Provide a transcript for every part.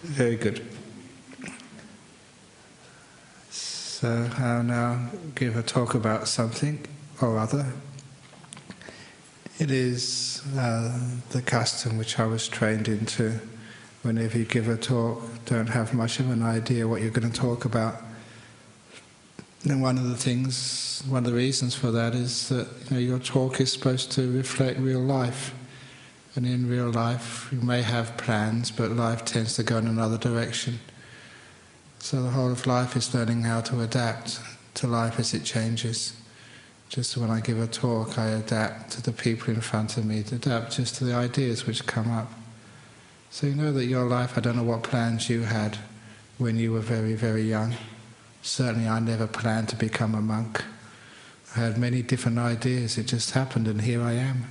Very good. So I'll now give a talk about something or other. It is the custom which I was trained into. Whenever you give a talk, don't have much of an idea what you're going to talk about. And one of the reasons for that is that your talk is supposed to reflect real life. And in real life, you may have plans, but life tends to go in another direction. So the whole of life is learning how to adapt to life as it changes. Just when I give a talk, I adapt to the people in front of me, to adapt just to the ideas which come up. So you know that your life, I don't know what plans you had when you were very, very young. Certainly I never planned to become a monk. I had many different ideas, it just happened and here I am.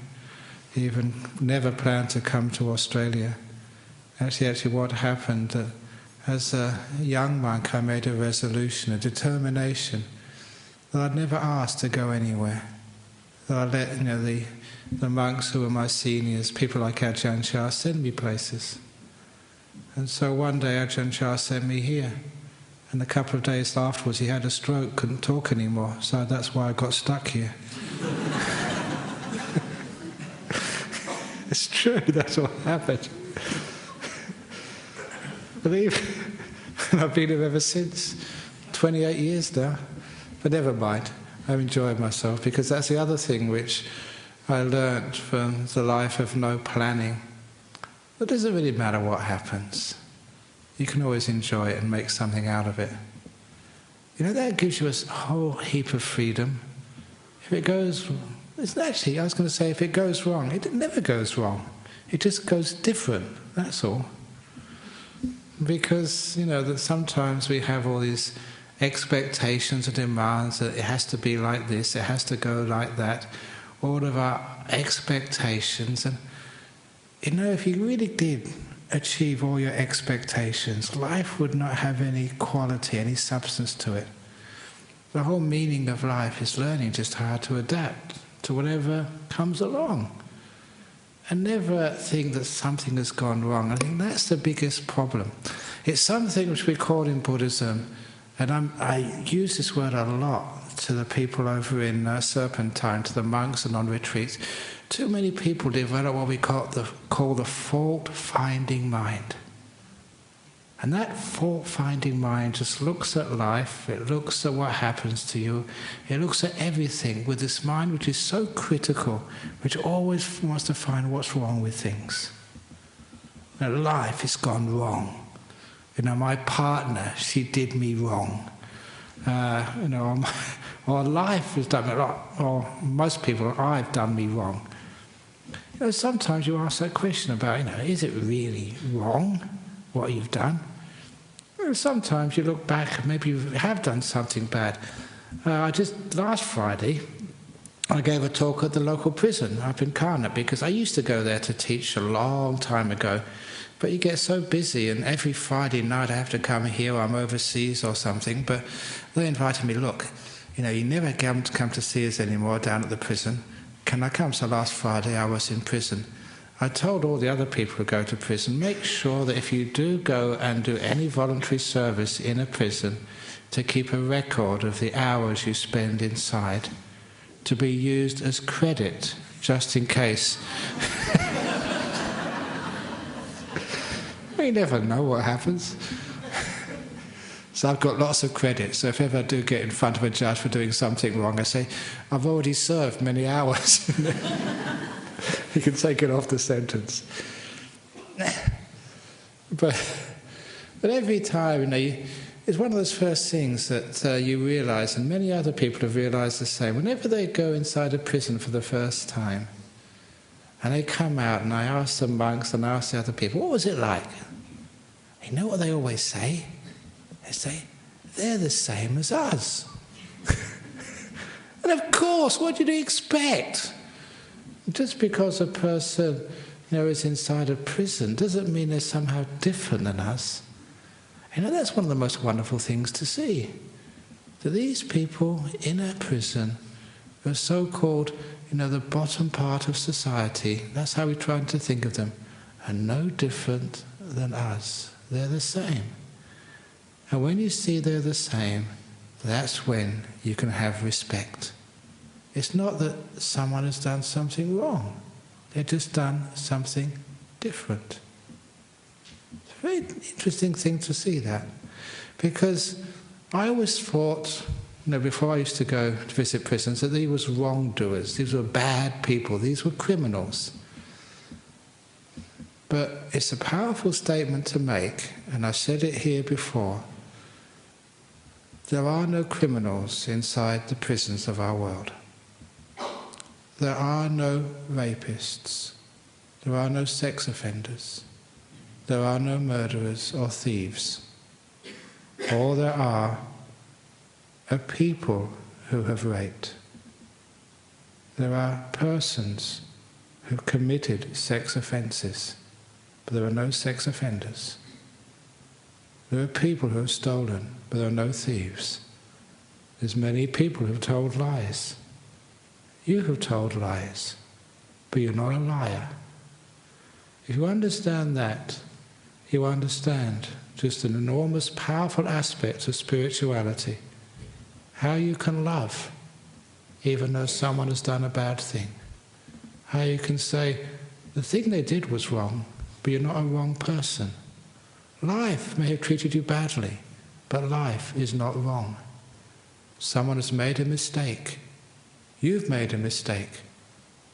Even never planned to come to Australia. Actually what happened, as a young monk I made a resolution, a determination, that I'd never asked to go anywhere. That I'd let the monks who were my seniors, people like Ajahn Brahm, send me places. And so one day Ajahn Brahm sent me here. And a couple of days afterwards he had a stroke, couldn't talk anymore. So that's why I got stuck here. It's true, that's what happened. Believe, and I've been here ever since. 28 years now. But never mind, I've enjoyed myself, because that's the other thing which I learnt from the life of no planning. It doesn't really matter what happens. You can always enjoy it and make something out of it. That gives you a whole heap of freedom. If it goes... Actually, I was going to say, if it goes wrong, it never goes wrong. It just goes different, that's all. Because, that sometimes we have all these expectations and demands that it has to be like this, it has to go like that. All of our expectations. And, if you really did achieve all your expectations, life would not have any quality, any substance to it. The whole meaning of life is learning just how to adapt to whatever comes along. And never think that something has gone wrong. I think that's the biggest problem. It's something which we call in Buddhism, and I use this word a lot to the people over in Serpentine, to the monks and on retreats. Too many people develop what we call the fault-finding mind. And that fault-finding mind just looks at life, it looks at what happens to you, it looks at everything with this mind which is so critical, which always wants to find what's wrong with things. Life has gone wrong. My partner, she did me wrong. Or life has done me wrong, or most people, I've done me wrong. Sometimes you ask that question about, is it really wrong, what you've done? Sometimes you look back, maybe you have done something bad. Last Friday, I gave a talk at the local prison up in Karnak, because I used to go there to teach a long time ago. But you get so busy, and every Friday night I have to come here, or I'm overseas or something. But they invited me, look, you never come to see us anymore down at the prison. Can I come? So last Friday I was in prison. I told all the other people who go to prison, make sure that if you do go and do any voluntary service in a prison, to keep a record of the hours you spend inside, to be used as credit, just in case. You never know what happens. So I've got lots of credit, so if ever I do get in front of a judge for doing something wrong, I say, I've already served many hours. You can take it off the sentence. But every time, it's one of those first things that you realise, and many other people have realised the same. Whenever they go inside a prison for the first time, and they come out, and I ask the monks and I ask the other people, what was it like? You know what they always say? They say, they're the same as us. And of course, what did you expect? Just because a person, is inside a prison doesn't mean they're somehow different than us. That's one of the most wonderful things to see. That these people in a prison are so-called, the bottom part of society, that's how we try to think of them, are no different than us. they're the same. And when you see they're the same, that's when you can have respect. It's not that someone has done something wrong. They've just done something different. It's a very interesting thing to see that. Because I always thought, before I used to go to visit prisons, that these were wrongdoers, these were bad people, these were criminals. But it's a powerful statement to make, and I've said it here before. There are no criminals inside the prisons of our world. There are no rapists. There are no sex offenders. There are no murderers or thieves. All there are people who have raped. There are persons who committed sex offences, but there are no sex offenders. There are people who have stolen, but there are no thieves. There's many people who have told lies. You have told lies, but you're not a liar. If you understand that, you understand just an enormous, powerful aspect of spirituality. How you can love, even though someone has done a bad thing. How you can say, the thing they did was wrong, but you're not a wrong person. Life may have treated you badly, but life is not wrong. Someone has made a mistake. You've made a mistake,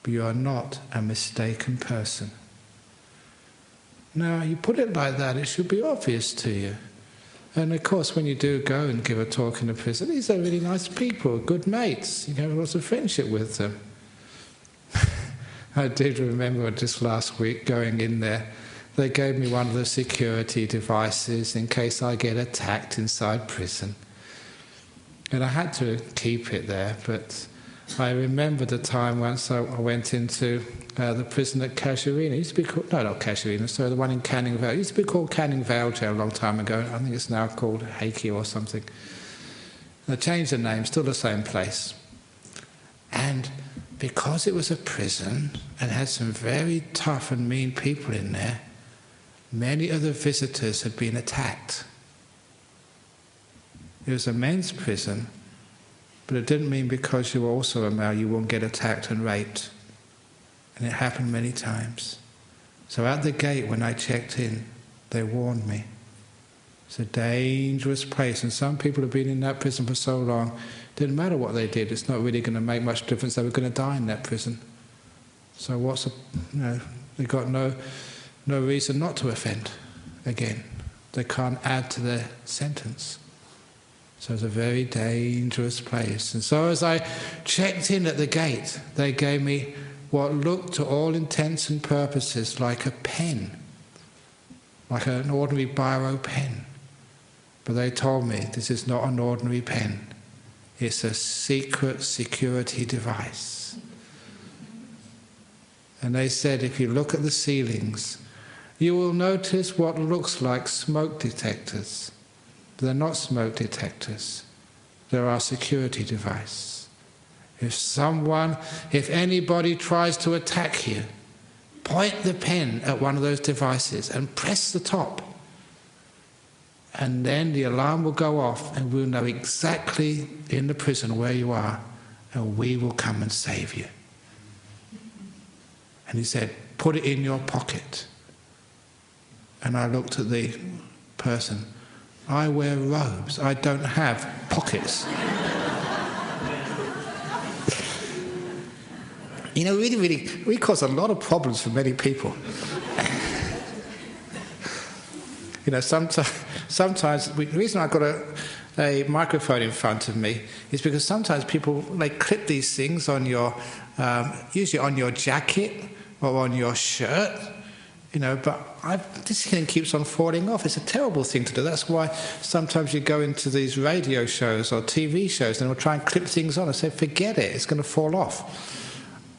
but you are not a mistaken person. Now, you put it like that, it should be obvious to you. And of course, when you do go and give a talk in a prison, these are really nice people, good mates. You have lots of friendship with them. I did remember just last week going in there. They gave me one of the security devices in case I get attacked inside prison. And I had to keep it there, but I remember the time once I went into the prison at Casuarina. It used to be called, no, not Casuarina, sorry, the one in Canning Vale. It used to be called Canning Vale Jail a long time ago. I think it's now called Hakea or something. They changed the name, still the same place. And because it was a prison and had some very tough and mean people in there, many of the visitors had been attacked. It was a men's prison, but it didn't mean because you were also a male you won't get attacked and raped. And it happened many times. So at the gate when I checked in, they warned me. It's a dangerous place, and some people have been in that prison for so long, it didn't matter what they did, it's not really going to make much difference, they were going to die in that prison. So they got no reason not to offend again. They can't add to their sentence. So it's a very dangerous place. And so as I checked in at the gate, they gave me what looked to all intents and purposes like a pen, like an ordinary biro pen. But they told me this is not an ordinary pen. It's a secret security device. And they said if you look at the ceilings, you will notice what looks like smoke detectors. But they're not smoke detectors. They're our security device. If anybody tries to attack you, point the pen at one of those devices and press the top. And then the alarm will go off and we'll know exactly in the prison where you are, and we will come and save you. And he said, put it in your pocket. And I looked at the person. I wear robes. I don't have pockets. We cause a lot of problems for many people. Sometimes the reason I've got a microphone in front of me is because sometimes people, they clip these things on your, usually on your jacket or on your shirt, but this thing keeps on falling off. It's a terrible thing to do. That's why sometimes you go into these radio shows or TV shows and we'll try and clip things on and say, forget it, it's going to fall off.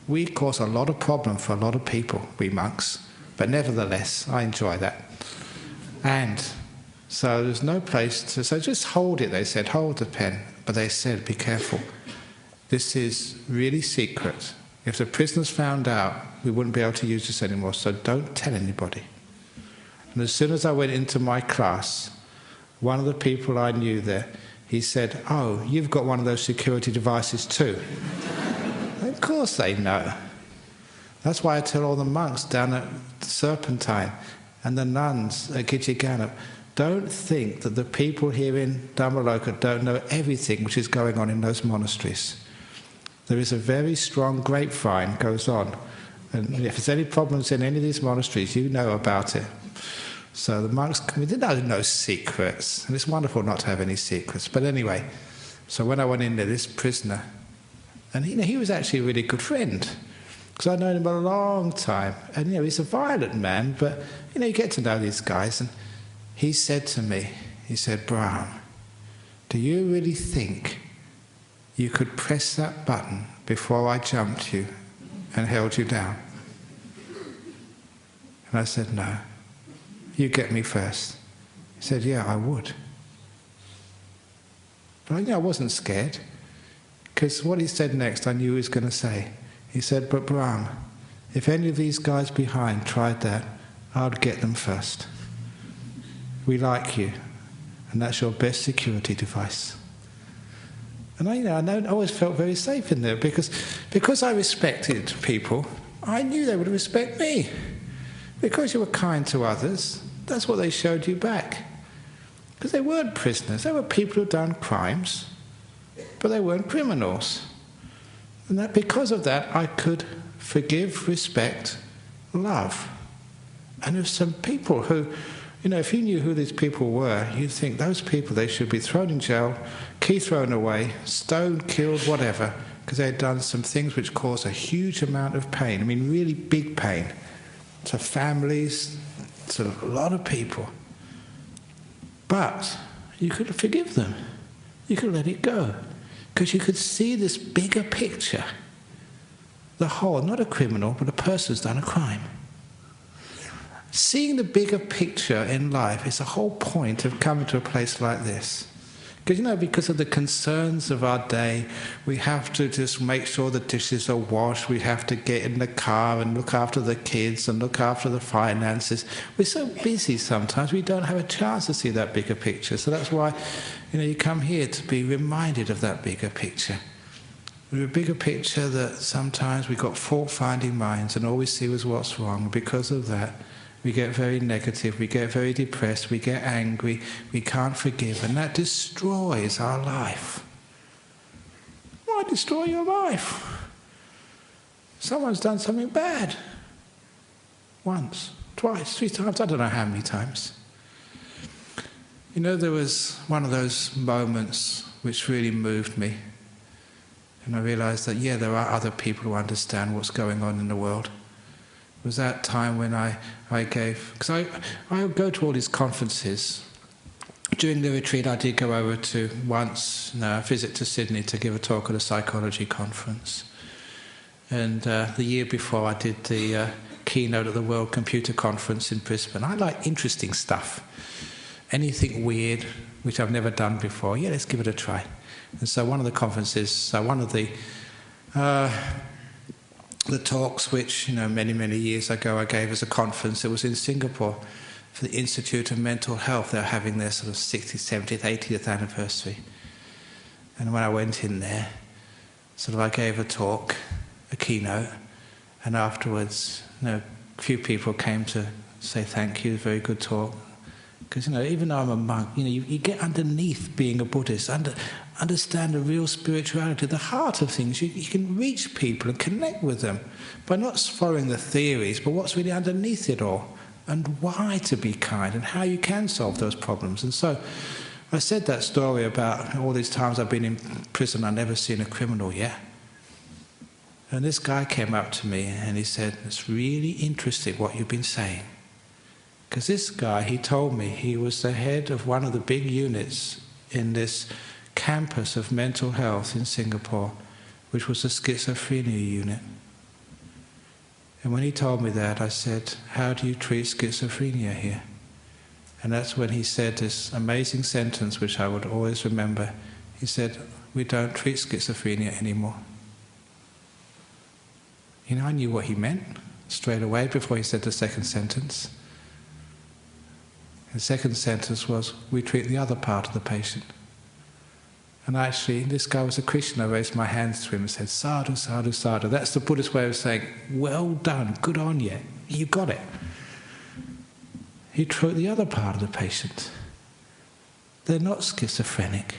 We cause a lot of problem for a lot of people, we monks, but nevertheless, I enjoy that. And so there's no place to... So just hold it, they said, hold the pen. But they said, be careful. This is really secret. If the prisoners found out, we wouldn't be able to use this anymore, so don't tell anybody. And as soon as I went into my class, one of the people I knew there, he said, "Oh, you've got one of those security devices too." Of course they know. That's why I tell all the monks down at Serpentine and the nuns at Gijigana, don't think that the people here in Dhammaloka don't know everything which is going on in those monasteries. There is a very strong grapevine goes on. And if there's any problems in any of these monasteries, you know about it. So the monks, they know no secrets. And it's wonderful not to have any secrets. But anyway, so when I went in there, this prisoner, and he was actually a really good friend. Because I'd known him a long time. And he's a violent man, but you get to know these guys. And he said to me, he said, "Brahm, do you really think you could press that button before I jumped you and held you down?" And I said, "No, you get me first." He said, "Yeah, I would." But I wasn't scared, because what he said next I knew he was going to say. He said, "But Brahm, if any of these guys behind tried that, I'd get them first. We like you, and that's your best security device." And I always felt very safe in there, because I respected people, I knew they would respect me. Because you were kind to others, that's what they showed you back. Because they weren't prisoners, they were people who'd done crimes, but they weren't criminals. And that because of that, I could forgive, respect, love. And there's some people who, if you knew who these people were, you'd think those people, they should be thrown in jail, key thrown away, stoned, killed, whatever, because they had done some things which caused a huge amount of pain. I mean, really big pain to families, to a lot of people. But you could forgive them. You could let it go. Because you could see this bigger picture. The whole, not a criminal, but a person who's done a crime. Seeing the bigger picture in life is the whole point of coming to a place like this. Because of the concerns of our day, we have to just make sure the dishes are washed, we have to get in the car and look after the kids and look after the finances. We're so busy sometimes, we don't have a chance to see that bigger picture. So that's why, you come here to be reminded of that bigger picture. A bigger picture that sometimes we've got fault-finding minds and all we see is what's wrong. Because of that, we get very negative, we get very depressed, we get angry, we can't forgive, and that destroys our life. Why destroy your life? Someone's done something bad. Once, twice, 3 times, I don't know how many times. There was one of those moments which really moved me. And I realised that, there are other people who understand what's going on in the world. It was that time when I gave... Because I go to all these conferences. During the retreat I did go over to once, a visit to Sydney to give a talk at a psychology conference. And the year before I did the keynote at the World Computer Conference in Brisbane. I like interesting stuff. Anything weird, which I've never done before, let's give it a try. And so one of the conferences, one of the talks which, many years ago I gave as a conference, it was in Singapore for the Institute of Mental Health. They're having their sort of 60th, 70th, 80th anniversary. And when I went in there, I gave a talk, a keynote, and afterwards, a few people came to say thank you, very good talk. Because, even though I'm a monk, you get underneath being a Buddhist, understand the real spirituality, the heart of things. You can reach people and connect with them by not following the theories, but what's really underneath it all, and why to be kind, and how you can solve those problems. And so I said that story about all these times I've been in prison, I've never seen a criminal yet. And this guy came up to me and he said, "It's really interesting what you've been saying." Because this guy, he told me he was the head of one of the big units in this campus of mental health in Singapore, which was the schizophrenia unit. And when he told me that, I said, "How do you treat schizophrenia here?" And that's when he said this amazing sentence, which I would always remember. He said, "We don't treat schizophrenia anymore." I knew what he meant straight away before he said the second sentence. The second sentence was, we treat the other part of the patient. And actually, this guy was a Christian. I raised my hands to him and said, sadhu, sadhu, sadhu. That's the Buddhist way of saying, well done, good on you, you got it. He treated the other part of the patient. They're not schizophrenic.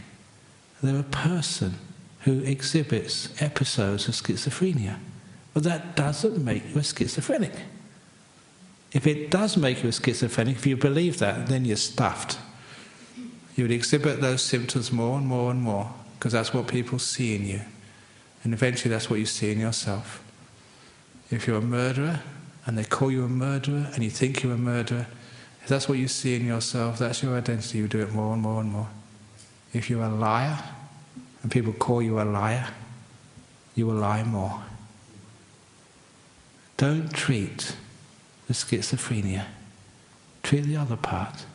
They're a person who exhibits episodes of schizophrenia. But that doesn't make you a schizophrenic. If it does make you a schizophrenic, if you believe that, then you're stuffed. You would exhibit those symptoms more and more and more, because that's what people see in you. And eventually that's what you see in yourself. If you're a murderer, and they call you a murderer, and you think you're a murderer, if that's what you see in yourself, that's your identity, you do it more and more and more. If you're a liar, and people call you a liar, you will lie more. Don't treat the schizophrenia. Treat the other part.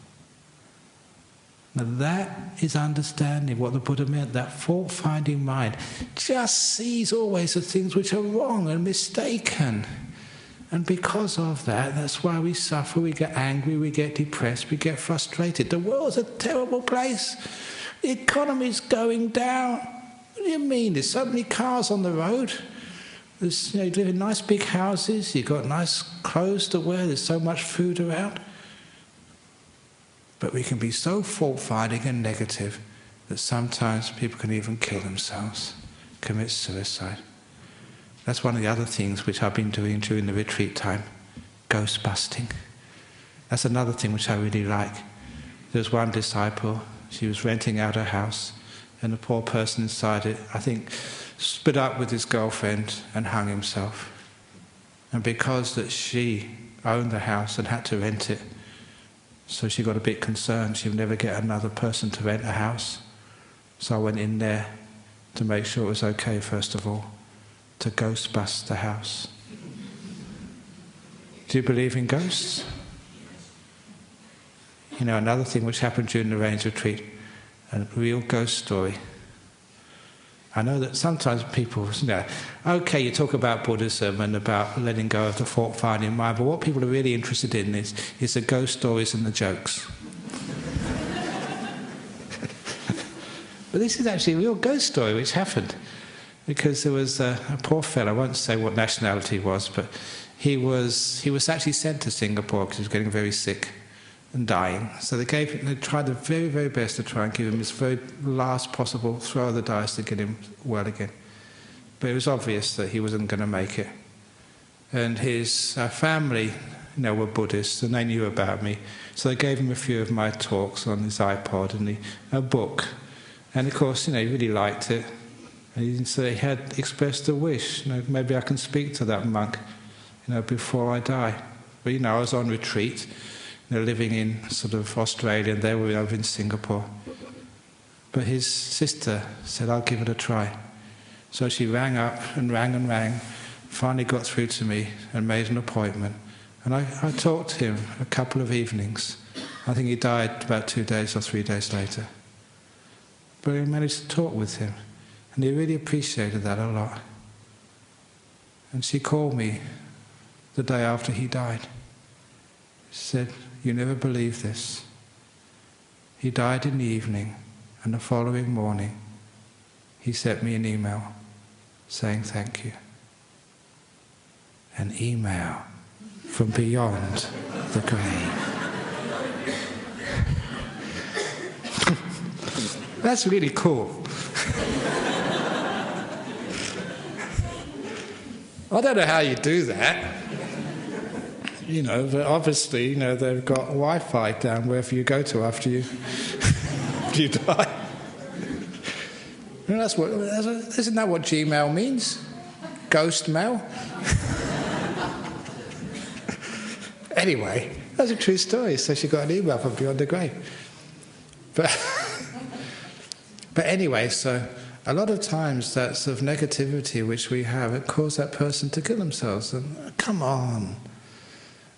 Now that is understanding what the Buddha meant. That fault-finding mind just sees always the things which are wrong and mistaken. And because of that, that's why we suffer, we get angry, we get depressed, we get frustrated. The world's a terrible place. The economy's going down. What do you mean? There's so many cars on the road. There's, you live in nice big houses, you've got nice clothes to wear, there's so much food around. But we can be so fault-finding and negative that sometimes people can even kill themselves, commit suicide. That's one of the other things which I've been doing during the retreat time, ghost busting. That's another thing which I really like. There was one disciple, she was renting out her house, and the poor person inside it, I think, split up with his girlfriend and hung himself. And because that she owned the house and had to rent it, so she got a bit concerned she would never get another person to rent a house. So I went in there to make sure it was okay, first of all, to ghost bust the house. Do you believe in ghosts? You know, another thing which happened during the Rains retreat, a real ghost story. I know that sometimes people, okay, you talk about Buddhism and about letting go of the fault-finding mind, but what people are really interested in is the ghost stories and the jokes. But this is actually a real ghost story which happened, because there was a poor fellow, I won't say what nationality he was, but he was actually sent to Singapore because he was getting very sick and dying. So they tried the very, very best to try and give him his very last possible throw of the dice to get him well again. But it was obvious that he wasn't going to make it. And his family, were Buddhists, and they knew about me. So they gave him a few of my talks on his iPod and a book. And of course, he really liked it. And so he had expressed a wish, maybe I can speak to that monk, before I die. But I was on retreat. Living in sort of Australia, and they were over in Singapore. But his sister said, I'll give it a try. So she rang up and rang, finally got through to me and made an appointment. And I talked to him a couple of evenings. I think he died about 2 days or 3 days later. But I managed to talk with him, and he really appreciated that a lot. And she called me the day after he died. She said, you never believe this. He died in the evening, and the following morning he sent me an email saying thank you. An email from beyond the grave. That's really cool. I don't know how you do that. But obviously, they've got Wi-Fi down wherever you go to after you die. Isn't that what Gmail means? Ghost mail? Anyway, that's a true story. So she got an email from beyond the grave. But anyway, so a lot of times that sort of negativity which we have, it caused that person to kill themselves. And come on.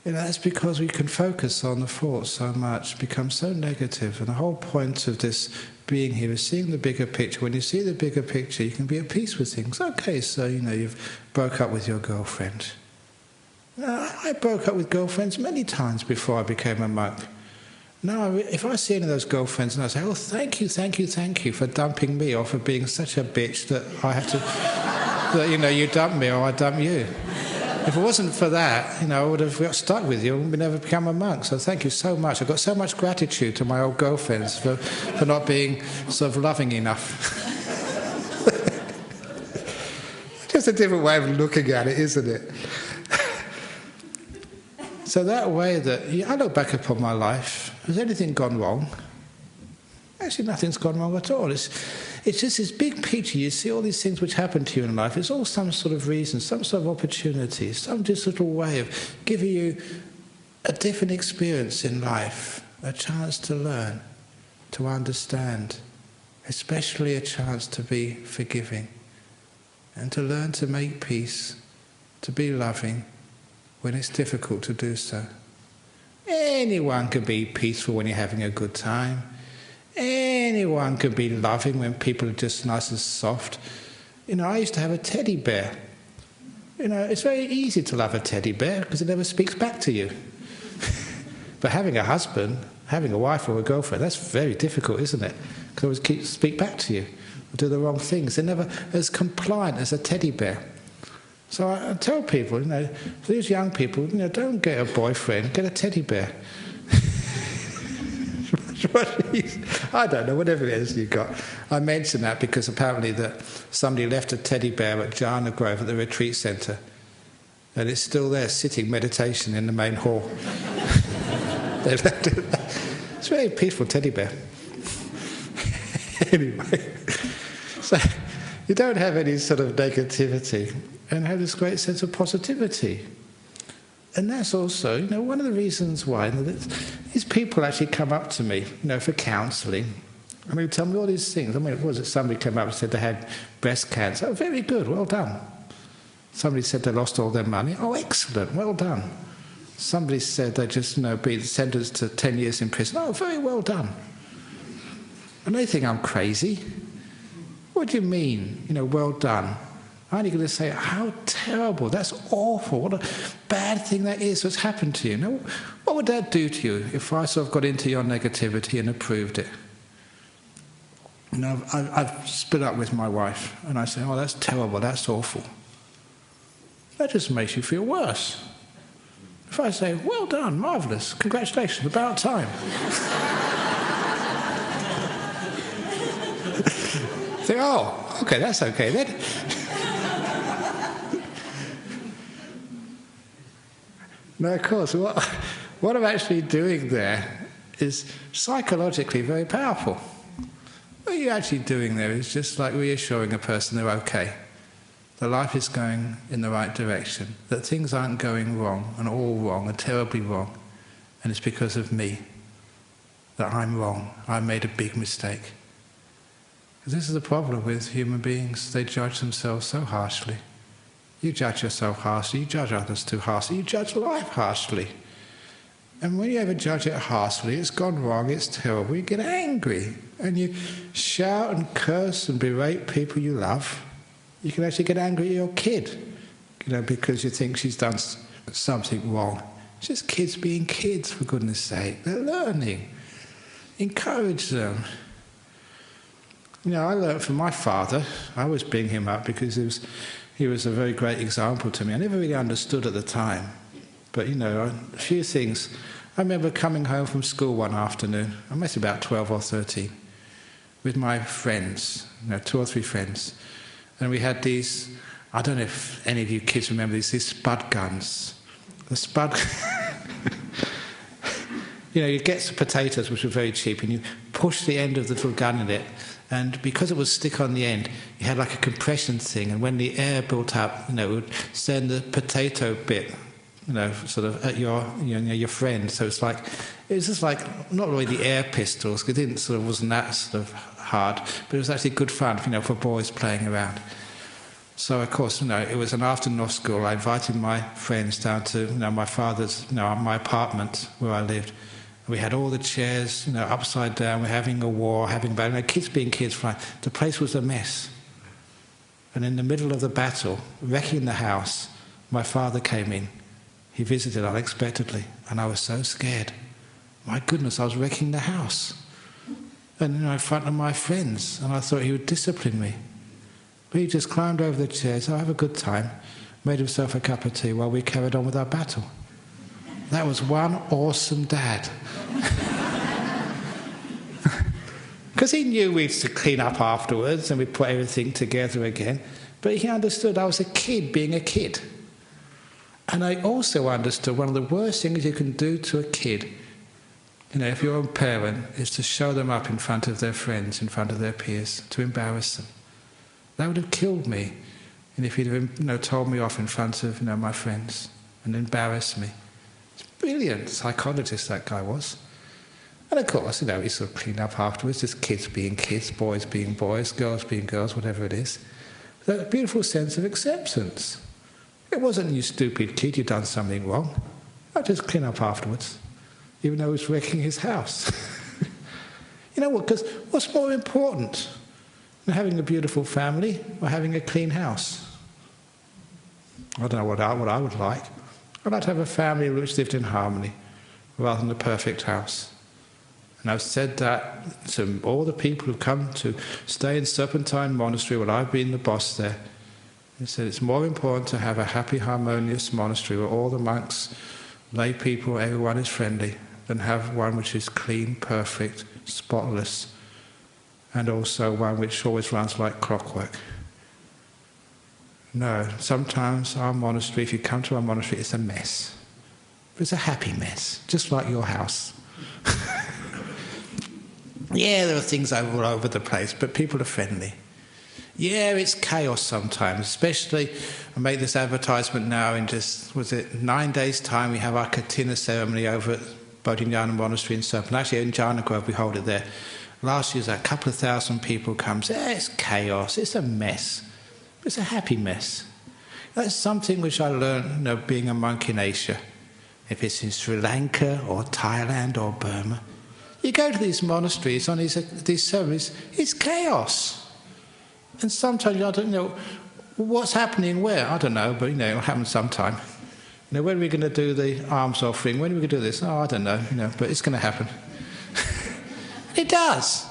That's because we can focus on the thoughts so much, become so negative. And the whole point of this being here is seeing the bigger picture. When you see the bigger picture, you can be at peace with things. Okay, so, you've broke up with your girlfriend. I broke up with girlfriends many times before I became a monk. No, if I see any of those girlfriends and I say, oh, thank you for dumping me, or for being such a bitch that I have to, that, you dump me or I dump you. If it wasn't for that, I would have got stuck with you and would never become a monk. So thank you so much. I've got so much gratitude to my old girlfriends for not being sort of loving enough. Just a different way of looking at it, isn't it? So that way that I look back upon my life, has anything gone wrong? Actually, nothing's gone wrong at all. It's just this big picture. You see all these things which happen to you in life. It's all some sort of reason, some sort of opportunity, some just little way of giving you a different experience in life, a chance to learn, to understand, especially a chance to be forgiving and to learn to make peace, to be loving when it's difficult to do so. Anyone can be peaceful when you're having a good time. Anyone can be loving when people are just nice and soft. I used to have a teddy bear. It's very easy to love a teddy bear because it never speaks back to you. But having a husband, having a wife or a girlfriend, that's very difficult, isn't it? Because they always speak back to you or do the wrong things. They're never as compliant as a teddy bear. So I tell people, these young people, don't get a boyfriend, get a teddy bear. I don't know, whatever it is you got. I mention that because apparently that somebody left a teddy bear at Jhana Grove at the retreat centre, and it's still there, sitting meditation in the main hall. They left it. It's a very peaceful teddy bear. Anyway, so you don't have any sort of negativity and have this great sense of positivity. And that's also, one of the reasons why these people actually come up to me, for counselling. Tell me all these things. What was it? Somebody came up and said they had breast cancer. Oh, very good, well done. Somebody said they lost all their money. Oh, excellent, well done. Somebody said they just, been sentenced to 10 years in prison. Oh, very well done. And they think I'm crazy. What do you mean, well done? I'm only going to say, how terrible, that's awful, what a bad thing that is what's happened to you. What would that do to you if I sort of got into your negativity and approved it? I've split up with my wife and I say, oh, that's terrible, that's awful. That just makes you feel worse. If I say, well done, marvellous, congratulations, about time. Say, oh, okay, that's okay then. No, of course, what I'm actually doing there is psychologically very powerful. What you're actually doing there is just like reassuring a person they're okay, that life is going in the right direction, that things aren't going wrong and all wrong and terribly wrong, and it's because of me, that I'm wrong, I made a big mistake. Because this is the problem with human beings, they judge themselves so harshly. You judge yourself harshly, you judge others too harshly, you judge life harshly. And when you ever judge it harshly, it's gone wrong, it's terrible, you get angry. And you shout and curse and berate people you love. You can actually get angry at your kid, because you think she's done something wrong. It's just kids being kids, for goodness sake. They're learning. Encourage them. I learned from my father. I always bring him up because he was a very great example to me. I never really understood at the time. But, a few things. I remember coming home from school one afternoon, I must be about 12 or 13, with my friends, 2 or 3 friends. And we had these, I don't know if any of you kids remember these spud guns. The spud... you get some potatoes, which were very cheap, and you push the end of the little gun in it, and because it would stick on the end, you had like a compression thing, and when the air built up, it would send the potato bit, sort of at your friend. So it was just like not really the air pistols, because it wasn't that sort of hard, but it was actually good fun, for boys playing around. So of course, it was an afternoon off school. I invited my friends down to my father's, my apartment where I lived. We had all the chairs, upside down. We're having a war, having battle. Kids being kids, fine. The place was a mess. And in the middle of the battle, wrecking the house, my father came in. He visited unexpectedly, and I was so scared. My goodness, I was wrecking the house. And in front of my friends, and I thought he would discipline me. But he just climbed over the chairs, have a good time, made himself a cup of tea while we carried on with our battle. That was one awesome dad. Because he knew we'd to clean up afterwards and we'd put everything together again. But he understood I was a kid being a kid. And I also understood one of the worst things you can do to a kid, if you're a parent, is to show them up in front of their friends, in front of their peers, to embarrass them. That would have killed me. And if he'd have told me off in front of my friends and embarrassed me. It's a brilliant psychologist, that guy was. And of course, he sort of cleaned up afterwards, just kids being kids, boys being boys, girls being girls, whatever it is. That beautiful sense of acceptance. It wasn't, you stupid kid, you've done something wrong. I just clean up afterwards, even though he was wrecking his house. You know what? Because what's more important than having a beautiful family or having a clean house? I don't know what I would like. I'd like to have a family which lived in harmony rather than a perfect house. And I've said that to all the people who've come to stay in Serpentine Monastery while I've been the boss there. He said it's more important to have a happy, harmonious monastery where all the monks, lay people, everyone is friendly, than have one which is clean, perfect, spotless, and also one which always runs like clockwork. No, sometimes our monastery, if you come to our monastery, it's a mess. But it's a happy mess, just like your house. Yeah, there are things all over the place, but people are friendly. Yeah, it's chaos sometimes, especially, I make this advertisement now in 9 days' time, we have our Katina ceremony over at Bodhinyana Monastery in Serpent. Actually, in Jhana Grove, we hold it there. Last year, a couple of thousand people come. It's chaos, it's a mess. It's a happy mess. That's something which I learned, being a monk in Asia. If it's in Sri Lanka or Thailand or Burma, you go to these monasteries on these ceremonies, it's chaos. And sometimes I don't know what's happening where. I don't know, but it'll happen sometime. When are we going to do the alms offering? When are we going to do this? Oh, I don't know, but it's going to happen. It does.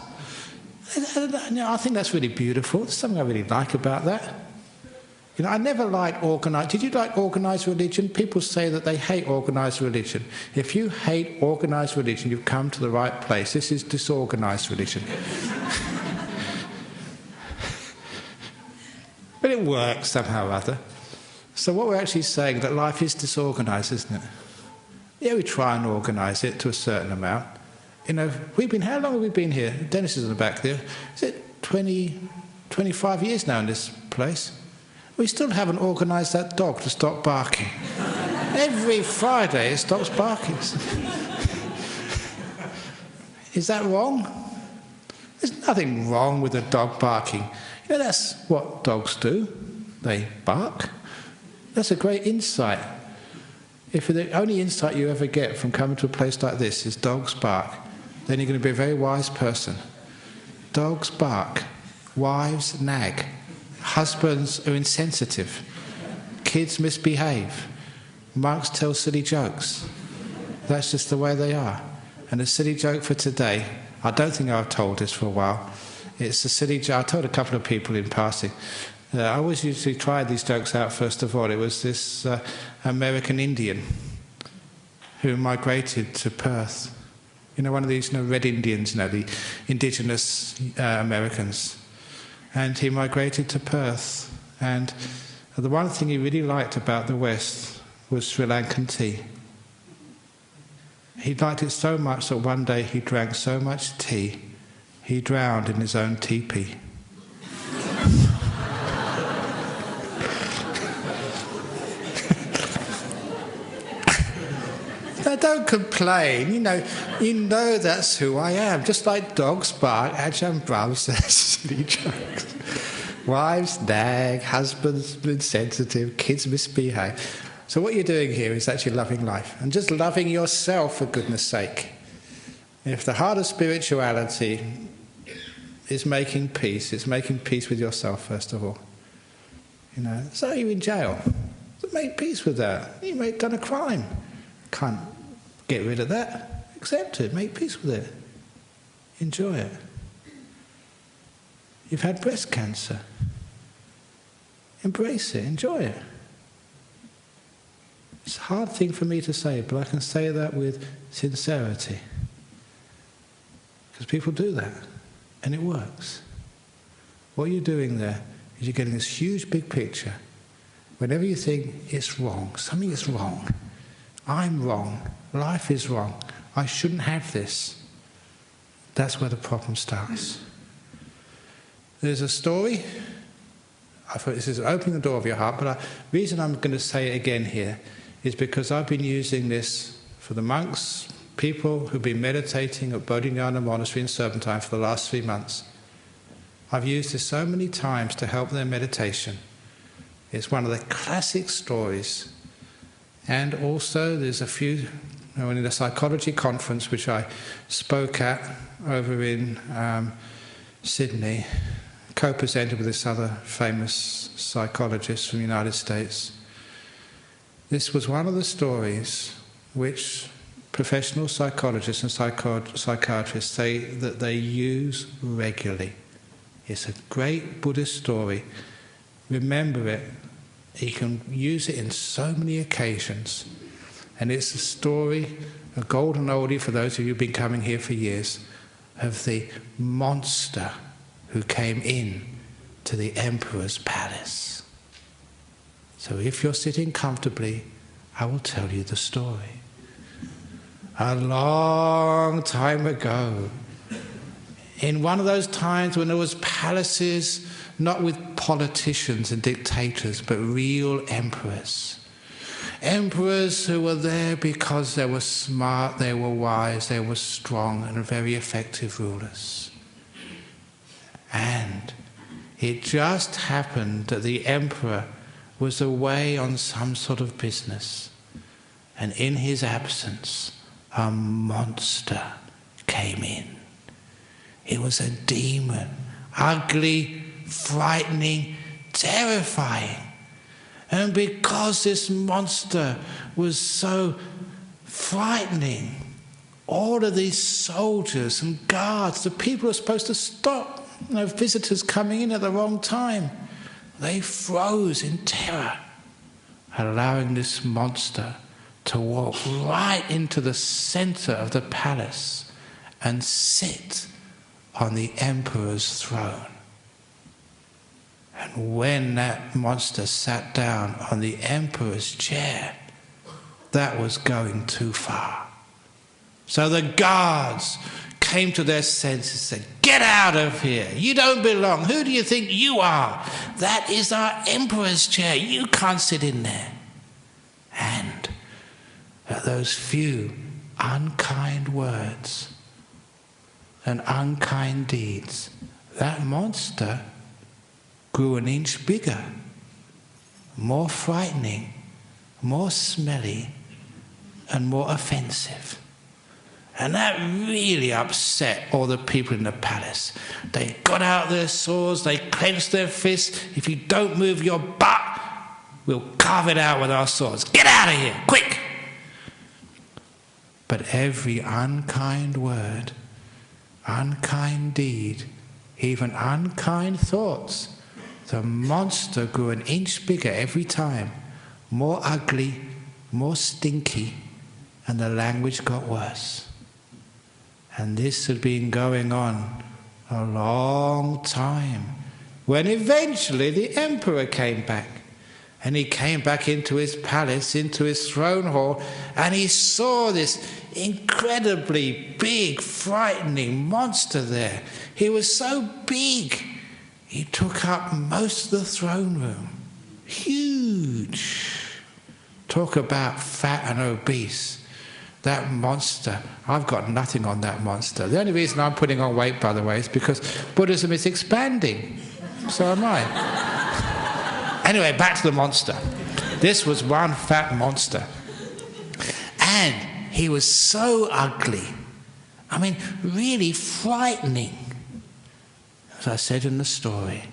I think that's really beautiful. There's something I really like about that. I never liked organised... Did you like organised religion? People say that they hate organised religion. If you hate organised religion, you've come to the right place. This is disorganised religion. But it works somehow or other. So what we're actually saying is that life is disorganised, isn't it? Yeah, we try and organise it to a certain amount. How long have we been here? Dennis is in the back there. Is it 25 years now in this place? We still haven't organised that dog to stop barking. Every Friday it stops barking. Is that wrong? There's nothing wrong with a dog barking. That's what dogs do. They bark. That's a great insight. If the only insight you ever get from coming to a place like this is dogs bark, then you're going to be a very wise person. Dogs bark. Wives nag. Husbands are insensitive. Kids misbehave. Monks tell silly jokes. That's just the way they are. And a silly joke for today, I don't think I've told this for a while. It's a silly joke. I told a couple of people in passing. I always usually try these jokes out first of all. It was this American Indian who migrated to Perth. One of these Red Indians, the indigenous Americans. And he migrated to Perth. And the one thing he really liked about the West was Sri Lankan tea. He liked it so much that one day he drank so much tea, he drowned in his own teepee. Now don't complain, you know that's who I am. Just like dogs bark, Ajahn Brahm says silly jokes. Wives nag, husbands insensitive, kids misbehave. So what you're doing here is actually loving life and just loving yourself, for goodness sake. If the heart of spirituality is making peace, it's making peace with yourself first of all. So you're in jail. So make peace with that. You may have done a crime. Can't get rid of that. Accept it, make peace with it, enjoy it. You've had breast cancer. Embrace it, enjoy it. It's a hard thing for me to say, but I can say that with sincerity. Because people do that, and it works. What you're doing there is you're getting this huge big picture. Whenever you think it's wrong, something is wrong, I'm wrong, life is wrong, I shouldn't have this, that's where the problem starts. There's a story, I thought this is opening the door of your heart, but the reason I'm going to say it again here is because I've been using this for the monks, people who've been meditating at Bodhinyana Monastery in Serpentine for the last 3 months. I've used this so many times to help their meditation. It's one of the classic stories. And also there's a few, in a psychology conference which I spoke at over in Sydney, co-presented with this other famous psychologist from the United States. This was one of the stories which professional psychologists and psychiatrists say that they use regularly. It's a great Buddhist story. Remember it. You can use it in so many occasions. And it's a story, a golden oldie for those of you who've been coming here for years, of the monster who came in to the emperor's palace. So if you're sitting comfortably, I will tell you the story. A long time ago, in one of those times when there was palaces, not with politicians and dictators, but real emperors. Emperors who were there because they were smart, they were wise, they were strong and very effective rulers. And it just happened that the emperor was away on some sort of business. And in his absence, a monster came in. It was a demon, ugly, frightening, terrifying. And because this monster was so frightening, all of these soldiers and guards, the people who are supposed to stop visitors coming in at the wrong time, they froze in terror, allowing this monster to walk right into the center of the palace and sit on the emperor's throne. And when that monster sat down on the emperor's chair, that was going too far. So the guards came to their senses and said, "Get out of here, you don't belong, who do you think you are? That is our emperor's chair, you can't sit in there." And at those few unkind words and unkind deeds, that monster grew an inch bigger, more frightening, more smelly, and more offensive. And that really upset all the people in the palace. They got out their swords, they clenched their fists. "If you don't move your butt, we'll carve it out with our swords. Get out of here, quick!" But every unkind word, unkind deed, even unkind thoughts, the monster grew an inch bigger every time, more ugly, more stinky, and the language got worse. And this had been going on a long time, when eventually the emperor came back. And he came back into his palace, into his throne hall, and he saw this incredibly big, frightening monster there. He was so big, he took up most of the throne room. Huge. Talk about fat and obese. That monster, I've got nothing on that monster. The only reason I'm putting on weight, by the way, is because Buddhism is expanding. So am I. Anyway, back to the monster. This was one fat monster. And he was so ugly. I mean, really frightening. As I said in the story,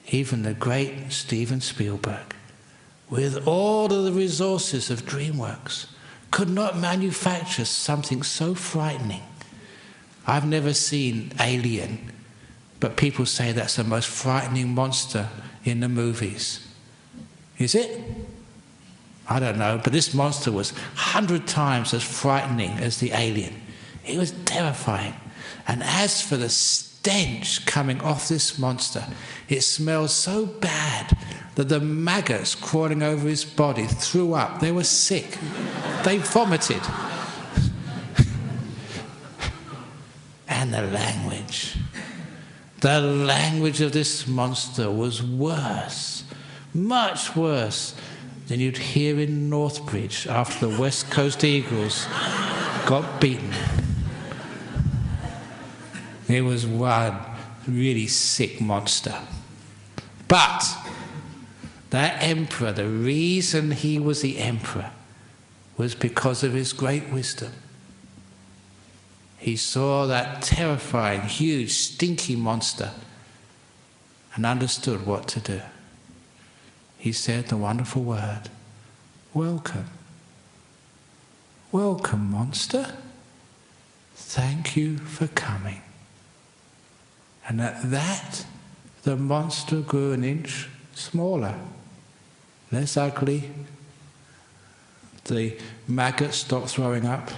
even the great Steven Spielberg, with all of the resources of DreamWorks, could not manufacture something so frightening. I've never seen Alien, but people say that's the most frightening monster in the movies. Is it? I don't know, but this monster was 100 times as frightening as the alien. It was terrifying. And as for the stench coming off this monster, it smelled so bad that the maggots crawling over his body threw up. They were sick. They vomited. And the language of this monster was worse, much worse than you'd hear in Northbridge after the West Coast Eagles got beaten. It was one really sick monster. But that emperor, the reason he was the emperor was because of his great wisdom. He saw that terrifying, huge, stinky monster and understood what to do. He said the wonderful word, "Welcome. Welcome, monster. Thank you for coming." And at that, the monster grew an inch smaller, less ugly. The maggot stopped throwing up.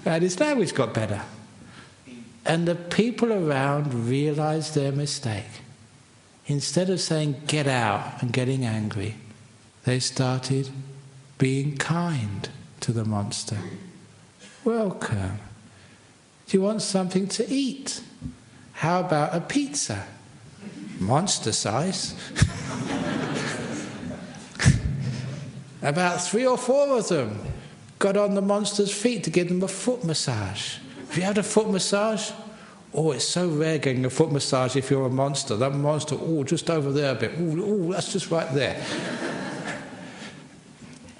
And his language got better. And the people around realized their mistake. Instead of saying, "Get out," and getting angry, they started being kind to the monster. "Welcome. Do you want something to eat? How about a pizza? Monster size." About 3 or 4 of them got on the monster's feet to give them a foot massage. Have you had a foot massage? Oh, it's so rare getting a foot massage if you're a monster. That monster, oh, just over there a bit. Oh, that's just right there.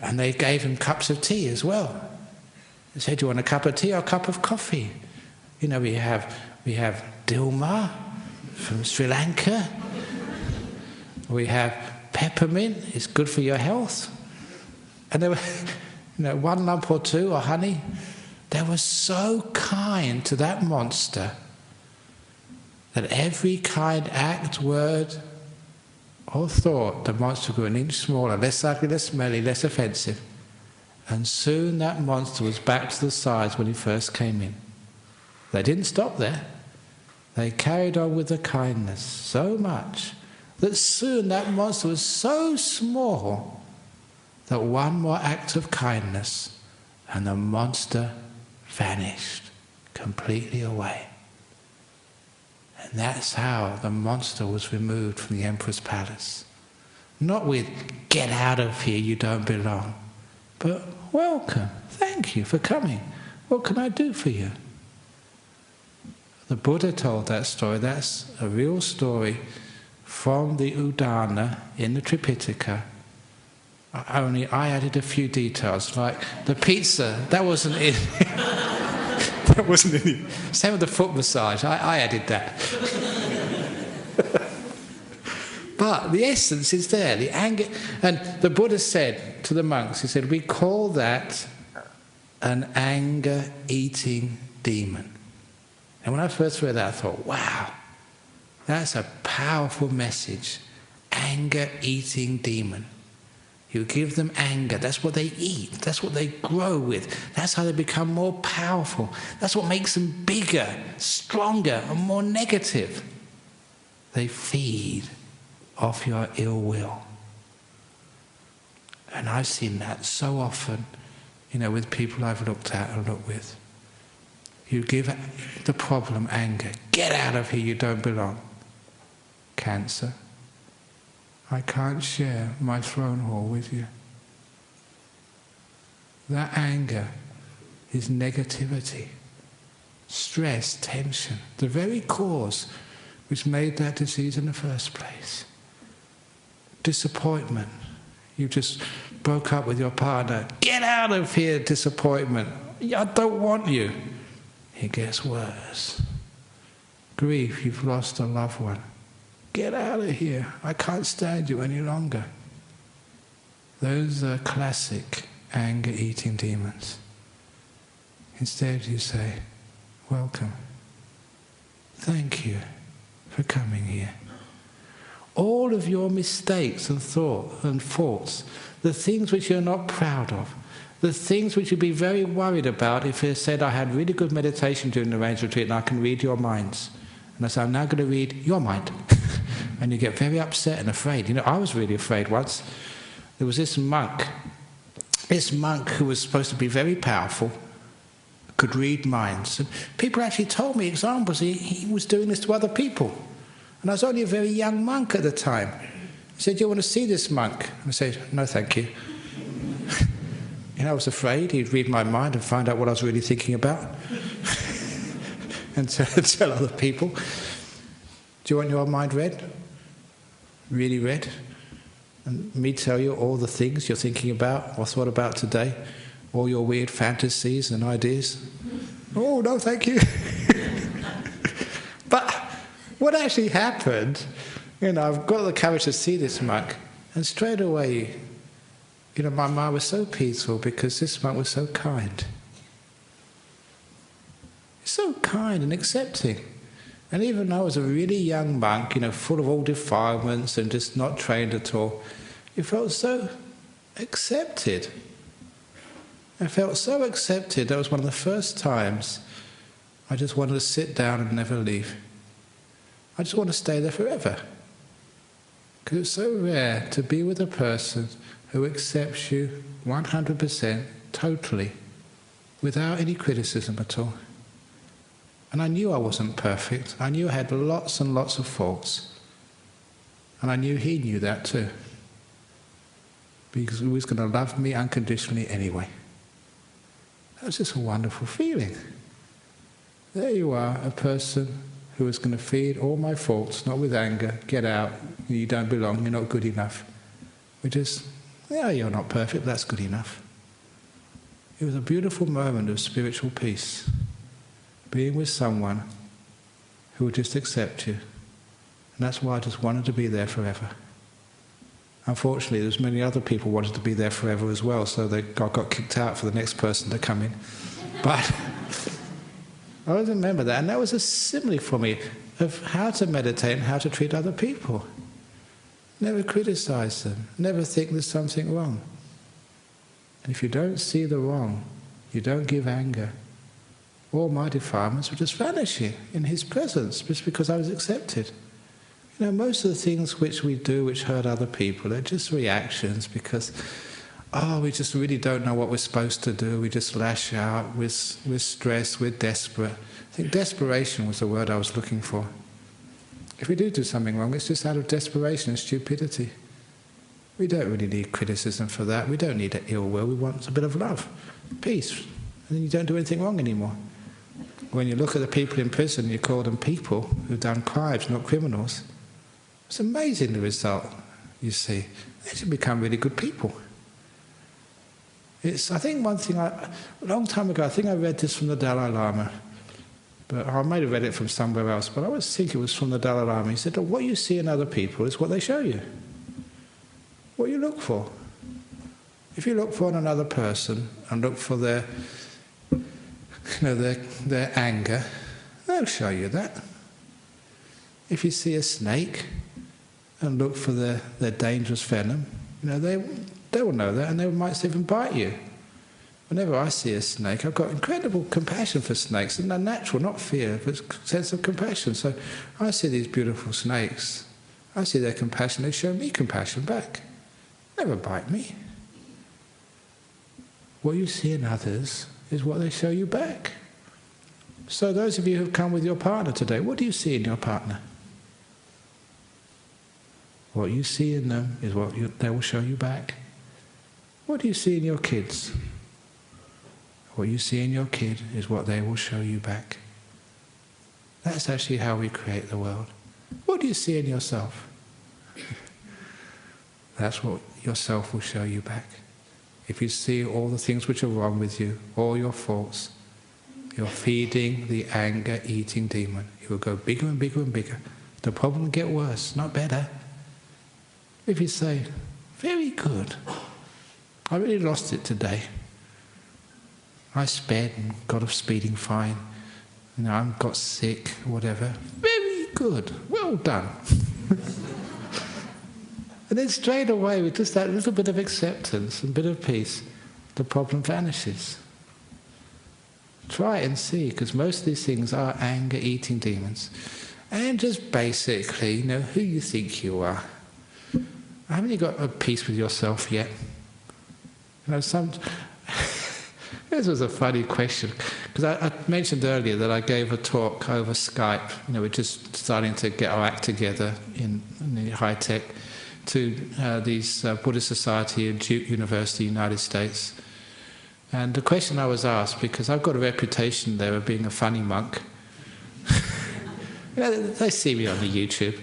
And they gave him cups of tea as well. They said, "Do you want a cup of tea or a cup of coffee?" You know, we have Dilma from Sri Lanka. We have peppermint. It's good for your health. And there were, 1 lump or 2 or honey. They were so kind to that monster that every kind act, word, or thought, the monster grew an inch smaller, less ugly, less smelly, less offensive. And soon that monster was back to the size when he first came in. They didn't stop there. They carried on with the kindness so much that soon that monster was so small that one more act of kindness and the monster vanished completely away. And that's how the monster was removed from the emperor's palace. Not with, "Get out of here, you don't belong," but "Welcome, thank you for coming. What can I do for you?" The Buddha told that story. That's a real story from the Udana in the Tripitaka. Only I added a few details, like the pizza, that wasn't in. That wasn't in it. Same with the foot massage, I added that. But the essence is there, the anger. And the Buddha said to the monks, he said, "We call that an anger-eating demon." And when I first read that, I thought, wow, that's a powerful message. Anger-eating demon. You give them anger. That's what they eat. That's what they grow with. That's how they become more powerful. That's what makes them bigger, stronger, and more negative. They feed off your ill will. And I've seen that so often, with people I've looked at and looked with. You give the problem anger. "Get out of here, you don't belong." Cancer. "I can't share my throne hall with you." That anger is negativity, stress, tension, the very cause which made that disease in the first place. Disappointment. You just broke up with your partner. "Get out of here, disappointment. I don't want you." It gets worse. Grief. You've lost a loved one. "Get out of here. I can't stand you any longer." Those are classic anger-eating demons. Instead you say, welcome. Thank you for coming here. All of your mistakes and thoughts and faults, the things which you're not proud of, the things which you'd be very worried about if you said, I had really good meditation during the Rains Retreat and I can read your minds. And I said, I'm now going to read your mind. And you get very upset and afraid. You know, I was really afraid once. There was this monk who was supposed to be very powerful, could read minds. And people actually told me examples. He was doing this to other people. And I was only a very young monk at the time. He said, do you want to see this monk? And I said, no, thank you. I was afraid he'd read my mind and find out what I was really thinking about. And tell other people, do you want your mind read? Really read? And me tell you all the things you're thinking about or thought about today? All your weird fantasies and ideas? Oh, no, thank you. But what actually happened, I've got the courage to see this monk, and straight away, my mind was so peaceful because this monk was so kind. So kind and accepting. And even though I was a really young monk, full of all defilements and just not trained at all, it felt so accepted. I felt so accepted. That was one of the first times I just wanted to sit down and never leave. I just want to stay there forever. Because it's so rare to be with a person who accepts you 100%, totally, without any criticism at all. And I knew I wasn't perfect. I knew I had lots and lots of faults. And I knew he knew that too. Because he was going to love me unconditionally anyway. That was just a wonderful feeling. There you are, a person who is going to feed all my faults, not with anger, get out, you don't belong, you're not good enough. We just, you're not perfect, that's good enough. It was a beautiful moment of spiritual peace, being with someone who would just accept you. And that's why I just wanted to be there forever. Unfortunately, there's many other people who wanted to be there forever as well, so I got kicked out for the next person to come in. But I always remember that, and that was a simile for me of how to meditate and how to treat other people. Never criticize them, never think there's something wrong. And if you don't see the wrong, you don't give anger, all my defilements would just vanish in his presence, just because I was accepted. Most of the things which we do which hurt other people are just reactions because, we just really don't know what we're supposed to do. We just lash out, we're stressed, we're desperate. I think desperation was the word I was looking for. If we do something wrong, it's just out of desperation and stupidity. We don't really need criticism for that. We don't need ill will. We want a bit of love, peace. And then you don't do anything wrong anymore. When you look at the people in prison, you call them people who've done crimes, not criminals. It's amazing the result, you see. They should become really good people. I think one thing, a long time ago, I think I read this from the Dalai Lama, but I might have read it from somewhere else, but I always think it was from the Dalai Lama. He said, what you see in other people is what they show you. What you look for. If you look for another person and look for their anger, they'll show you that. If you see a snake and look for their dangerous venom, they will know that, and they might even bite you. Whenever I see a snake, I've got incredible compassion for snakes, and they're natural, not fear, but a sense of compassion. So I see these beautiful snakes. I see their compassion. They show me compassion back. Never bite me. What you see in others is what they show you back. So those of you who've come with your partner today, what do you see in your partner? What you see in them is what they will show you back. What do you see in your kids? What you see in your kid is what they will show you back. That's actually how we create the world. What do you see in yourself? That's what yourself will show you back. If you see all the things which are wrong with you, all your faults, you're feeding the anger-eating demon. It will go bigger and bigger and bigger. The problem will get worse, not better. If you say, very good, I really lost it today. I sped and got a speeding fine. I got sick, whatever. Very good. Well done. And then straight away, with just that little bit of acceptance and bit of peace, the problem vanishes. Try it and see, because most of these things are anger-eating demons. And just basically, who you think you are. Haven't you got a peace with yourself yet? This was a funny question, because I mentioned earlier that I gave a talk over Skype. We're just starting to get our act together in the high tech to these Buddhist society at Duke University, United States. And the question I was asked, because I've got a reputation there of being a funny monk. They see me on the YouTube.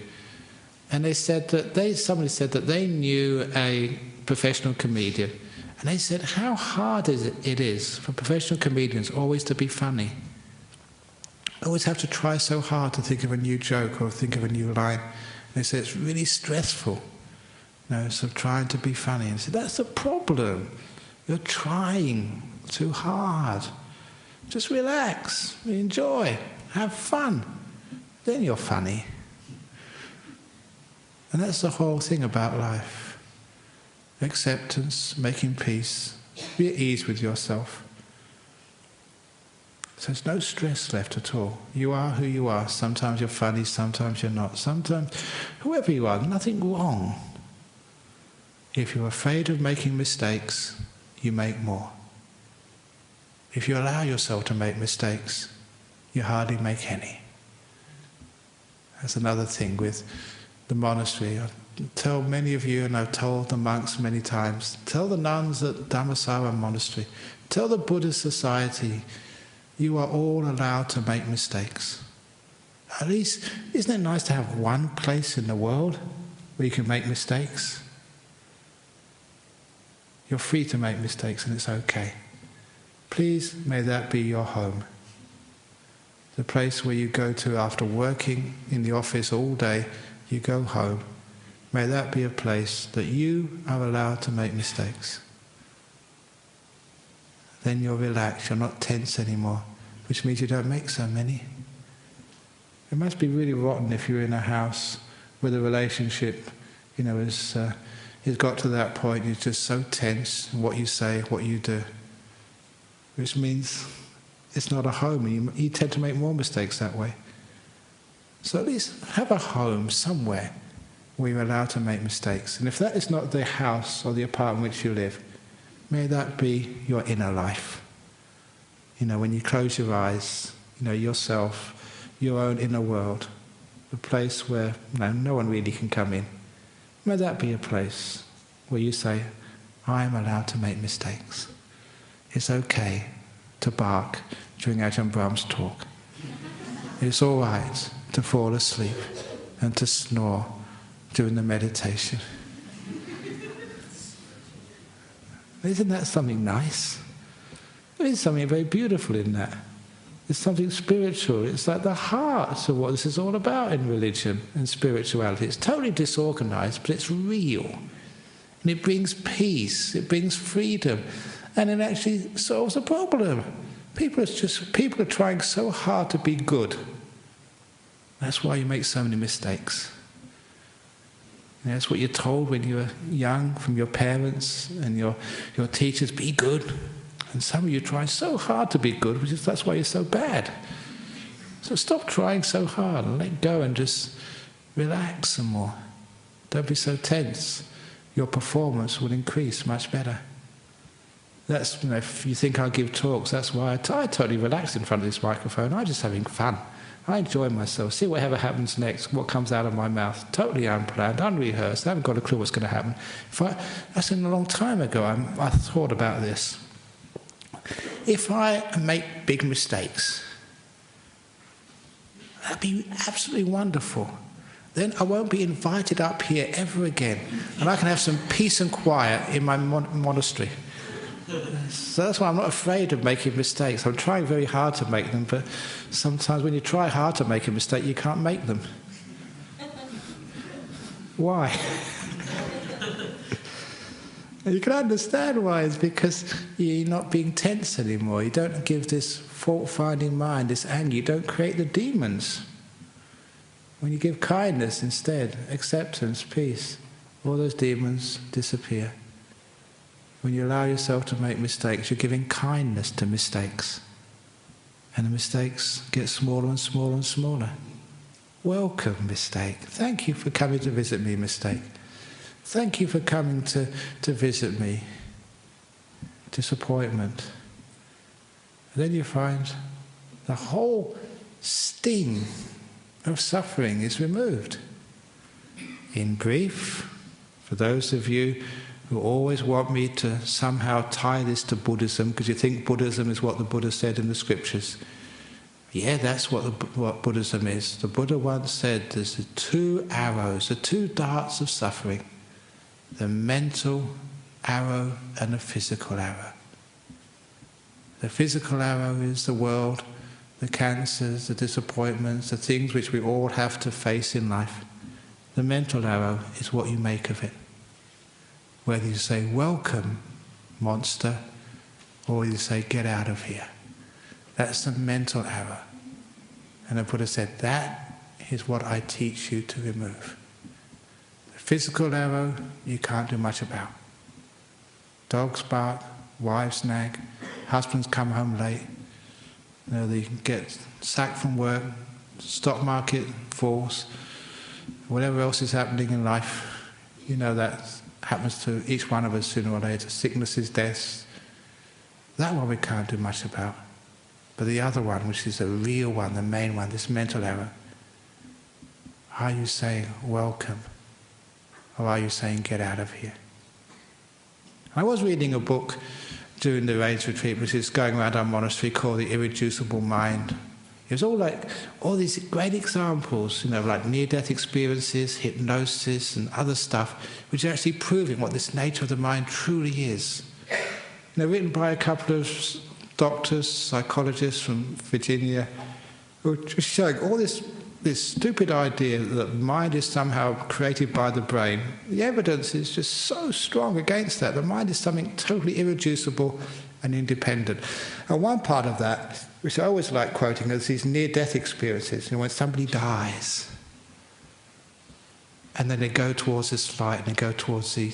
And somebody said that they knew a professional comedian. And they said how hard it is for professional comedians always to be funny. Always have to try so hard to think of a new joke or think of a new line. And they said it's really stressful. So trying to be funny. And I said, that's the problem. You're trying too hard. Just relax, enjoy, have fun. Then you're funny. And that's the whole thing about life. Acceptance, making peace, be at ease with yourself. So there's no stress left at all. You are who you are. Sometimes you're funny, sometimes you're not. Sometimes, whoever you are, nothing wrong. If you're afraid of making mistakes, you make more. If you allow yourself to make mistakes, you hardly make any. That's another thing with the monastery. I tell many of you, and I've told the monks many times, tell the nuns at Dhammasara Monastery, tell the Buddhist society, you are all allowed to make mistakes. At least, isn't it nice to have one place in the world where you can make mistakes? You're free to make mistakes and it's okay. Please, may that be your home. The place where you go to after working in the office all day, you go home. May that be a place that you are allowed to make mistakes. Then you're relaxed, you're not tense anymore, which means you don't make so many. It must be really rotten if you're in a house where the relationship, has got to that point, you're just so tense in what you say, what you do. Which means it's not a home, and you tend to make more mistakes that way. So at least have a home somewhere where you're allowed to make mistakes. And if that is not the house or the apartment in which you live, may that be your inner life. When you close your eyes, yourself, your own inner world, the place where no one really can come in. May that be a place where you say, I am allowed to make mistakes. It's okay to bark during Ajahn Brahm's talk. It's all right to fall asleep and to snore during the meditation. Isn't that something nice? There is something very beautiful in that. It's something spiritual. It's like the heart of what this is all about in religion and spirituality. It's totally disorganized, but it's real. And it brings peace, it brings freedom, and it actually solves a problem. People are trying so hard to be good. That's why you make so many mistakes. That's what you're told when you were young from your parents and your teachers, be good. And some of you try so hard to be good, that's why you're so bad. So stop trying so hard and let go and just relax some more. Don't be so tense. Your performance will increase much better. That's, if you think I give talks, that's why I totally relax in front of this microphone. I'm just having fun. I enjoy myself. See whatever happens next, what comes out of my mouth. Totally unplanned, unrehearsed. I haven't got a clue what's going to happen. That's a long time ago I thought about this. If I make big mistakes, that'd be absolutely wonderful. Then I won't be invited up here ever again. And I can have some peace and quiet in my monastery. So that's why I'm not afraid of making mistakes. I'm trying very hard to make them, but sometimes when you try hard to make a mistake, you can't make them. Why? And you can understand why. It's because you're not being tense anymore. You don't give this fault-finding mind, this anger. You don't create the demons. When you give kindness instead, acceptance, peace, all those demons disappear. When you allow yourself to make mistakes, you're giving kindness to mistakes. And the mistakes get smaller and smaller and smaller. Welcome, mistake. Thank you for coming to visit me, mistake. Thank you for coming to visit me. Disappointment. And then you find the whole sting of suffering is removed. In brief, for those of you who always want me to somehow tie this to Buddhism, because you think Buddhism is what the Buddha said in the scriptures. Yeah, that's what Buddhism is. The Buddha once said there's the two arrows, the two darts of suffering. The mental arrow and the physical arrow. The physical arrow is the world, the cancers, the disappointments, the things which we all have to face in life. The mental arrow is what you make of it. Whether you say, welcome, monster, or you say, get out of here. That's the mental arrow. And the Buddha said, that is what I teach you to remove. The physical arrow, you can't do much about. Dogs bark, wives nag, husbands come home late. You know, they can get sacked from work, stock market falls, whatever else is happening in life. You know that happens to each one of us sooner or later. Sicknesses, deaths. That one we can't do much about. But the other one, which is the real one, the main one, this mental error, are you saying welcome? Or are you saying get out of here? I was reading a book during the Rains Retreat, which is going around our monastery, called The Irreducible Mind. It was all these great examples, like near-death experiences, hypnosis and other stuff, which are actually proving what this nature of the mind truly is. Written by a couple of doctors, psychologists from Virginia, who are just showing all this stupid idea that mind is somehow created by the brain. The evidence is just so strong against that. The mind is something totally irreducible and independent. And one part of that, which I always like quoting, is these near-death experiences. When somebody dies, and then they go towards this light, and they go towards the,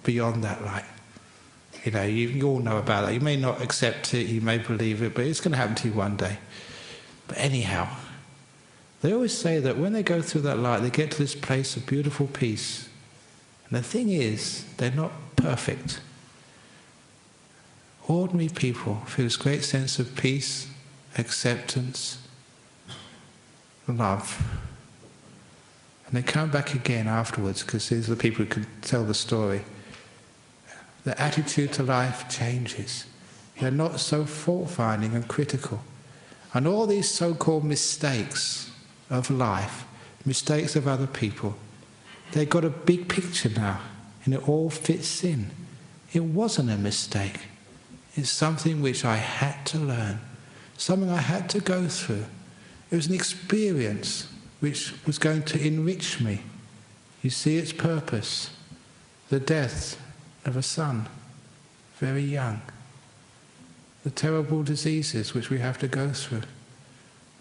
beyond that light. You all know about that. You may not accept it, you may believe it, but it's going to happen to you one day. But anyhow, they always say that when they go through that light, they get to this place of beautiful peace. And the thing is, they're not perfect. Ordinary people feel this great sense of peace, acceptance, love. And they come back again afterwards, because these are the people who can tell the story. Their attitude to life changes. They're not so fault-finding and critical. And all these so-called mistakes of life, mistakes of other people, they've got a big picture now, and it all fits in. It wasn't a mistake. It's something which I had to learn, something I had to go through. It was an experience which was going to enrich me. You see its purpose. The death of a son, very young. The terrible diseases which we have to go through.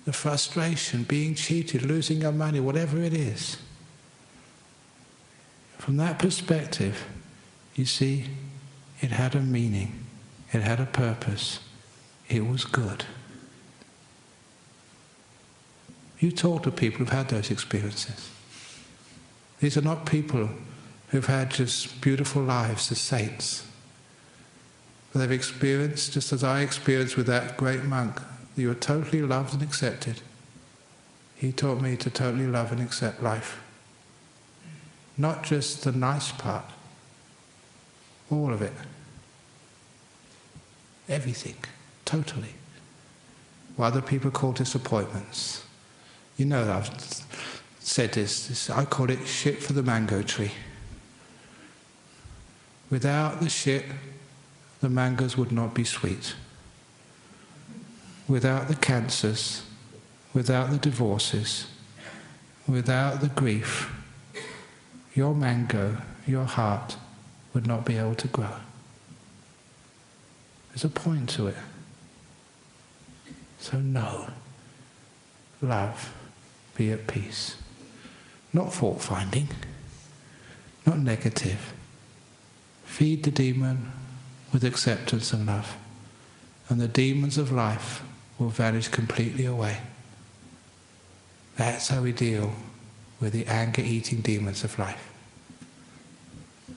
The frustration, being cheated, losing your money, whatever it is. From that perspective, you see, it had a meaning. It had a purpose. It was good. You talk to people who've had those experiences. These are not people who've had just beautiful lives as saints. But they've experienced, just as I experienced with that great monk, that you were totally loved and accepted. He taught me to totally love and accept life. Not just the nice part. All of it. Everything. Totally. What other people call disappointments. I've said this, I call it shit for the mango tree. Without the shit, the mangoes would not be sweet. Without the cancers, without the divorces, without the grief, your mango, your heart, would not be able to grow. There's a point to it. So know, love, be at peace. Not fault-finding, not negative. Feed the demon with acceptance and love, and the demons of life will vanish completely away. That's how we deal with the anger-eating demons of life.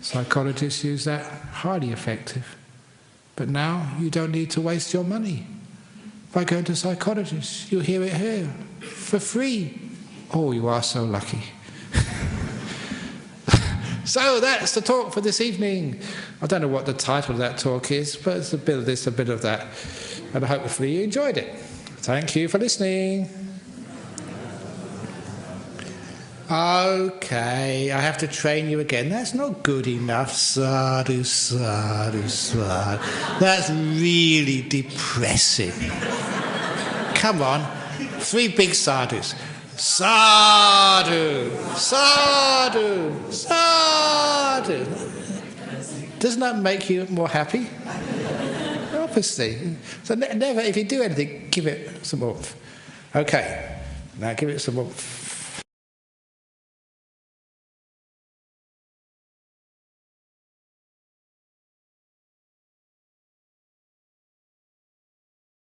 Psychologists use that, highly effective. But now you don't need to waste your money by going to psychologists. You'll hear it here for free. Oh, you are so lucky. So that's the talk for this evening. I don't know what the title of that talk is, but it's a bit of this, a bit of that. And hopefully you enjoyed it. Thank you for listening. Okay, I have to train you again. That's not good enough. Sadhu, sadhu, sadhu. That's really depressing. Come on, 3 big sadhus. Sadhu, sadhu, sadhu. Doesn't that make you more happy? Obviously. So never, if you do anything, give it some oomph. Okay, now give it some oomph.